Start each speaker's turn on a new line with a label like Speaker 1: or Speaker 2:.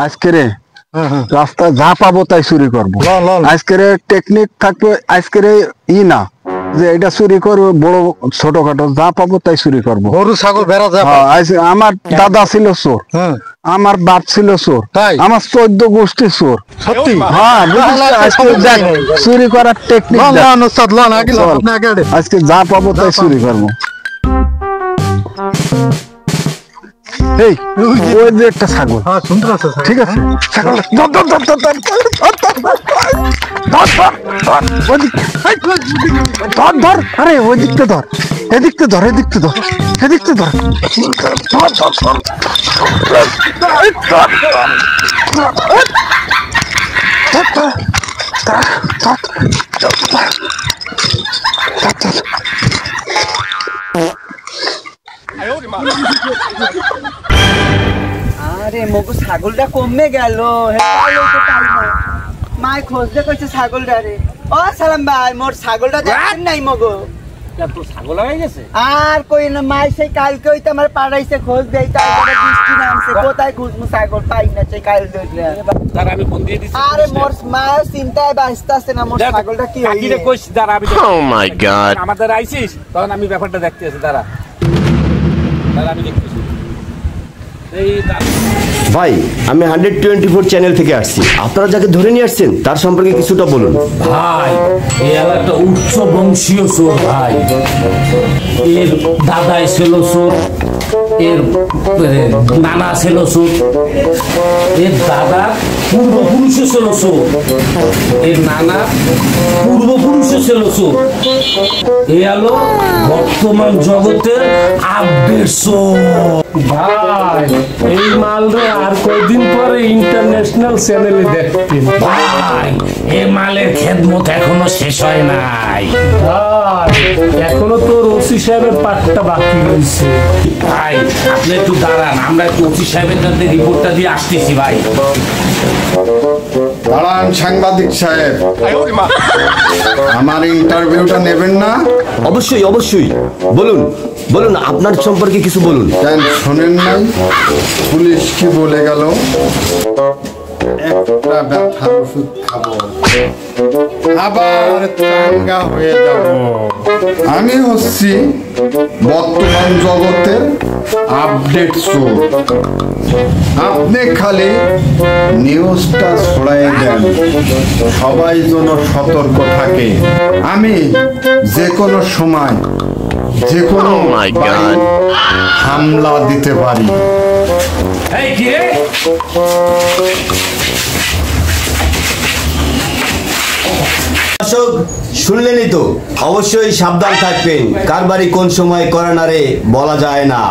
Speaker 1: আজকে রে রাস্তা যা পাবো তাই চুরি করবো। আজকের টেকনিক থাকবে, আজকের ই না যে এটা চুরি করবো, বড় ছোটখাটো যা পাবো তাই চুরি করবো।
Speaker 2: গরু ছাগল ভেড়া যা
Speaker 1: আমার দাদা ছিল চোর, আমার বাপ ছিল চোর, আমার 14 গোষ্ঠী চোর। সত্যি? হ্যাঁ, চুরি করার টেকনিক। আজকে যা পাবো তাই চুরি করবো। এই ওই যে একটা ছাগল, ঠিক আছে, ছাগল ধর, আরে ওই দিকতে ধর, এদিকতে ধর, এদিকতে ধর, এদিকতে ধর,
Speaker 3: আরে মগু ছাগলটা কমে গেল। মাই খোঁজতে কইছে ছাগলটা রে। ও সালাম ভাই, মোর ছাগলটা দেখেন নাই মগু?
Speaker 4: তোর ছাগল হয়ে গেছে?
Speaker 3: আর কই না, মাই সেই কালকে হইতে আমার পাড়াইছে খোঁজ দেই, তারপরে বৃষ্টি নামছে, কোথায় খুঁজমু ছাগল পাই না, সেই কাল ধরে।
Speaker 4: দাঁড়া আমি ফোন দিয়ে দিছি।
Speaker 3: আরে মোর মা চিন্তায় বাঁচতাছে না, মোর ছাগলটা কি হইছে?
Speaker 4: কাকিরে কইছ, দাঁড়া আমি। ও মাই গড, আমাদের আইছিস তখন আমি ব্যাপারটা দেখতে আছি। দাঁড়া আমি দেখতেছি।
Speaker 5: ভাই, আমি 124 চ্যানেল থেকে আসছি। আপনারা যাকে ধরে নিয়ে আসছেন তার সম্পর্কে কিছুটা বলুন।
Speaker 4: ভাই, এ একটা উচ্চ বংশীয় চোর ভাই। এর দাদা ছিল চোর, এর নানা ছিল চোর, এর দাদা পূর্বপুরুষ ছিল চোর, এর নানা পূর্বপুরুষ ছিল চোর। এ হলো বর্তমান জগতের আপডেট চোর।
Speaker 6: ভাই, এই মালরে আর কয়দিন পরে ইন্টারন্যাশনাল চ্যানেলে দেখতেন।
Speaker 4: ভাই, এই মালের খেদমত এখনো শেষ হয় নাই।
Speaker 6: ভাই, এখনো তোর ওসি সাহেবের পাঠটা বাকি রয়েছে।
Speaker 4: ভাই, আপনি একটু দাঁড়ান, আমরা একটু ওসি সাহেবের কাছে রিপোর্টটা দিয়ে আসতেছি। ভাই
Speaker 7: দাঁড়ান সাংবাদিক সাহেব, আমার ইন্টারভিউটা নেবেন না?
Speaker 5: অবশ্যই অবশ্যই, বলুন বলুন, আপনার সম্পর্কে কিছু বলুন।
Speaker 7: কেন শোনেন নাই পুলিশ কি বলে গেল? একটা ব্যথার ওষুধ খাবো, আবার চাঙ্গা হয়ে যাব। আমি হচ্ছি বর্তমান জগতের আপডেট চোর। আপনি খালি নিউজটা ছড়াই দেন, সবাই যেন সতর্ক থাকে। আমি যে কোনো সময় যে কোনো হামলা দিতে পারি।
Speaker 5: দর্শক শুনলেনই তো, অবশ্যই সাবধান থাকবেন। কার বাড়ি কোন সময় করে না রে বলা যায় না।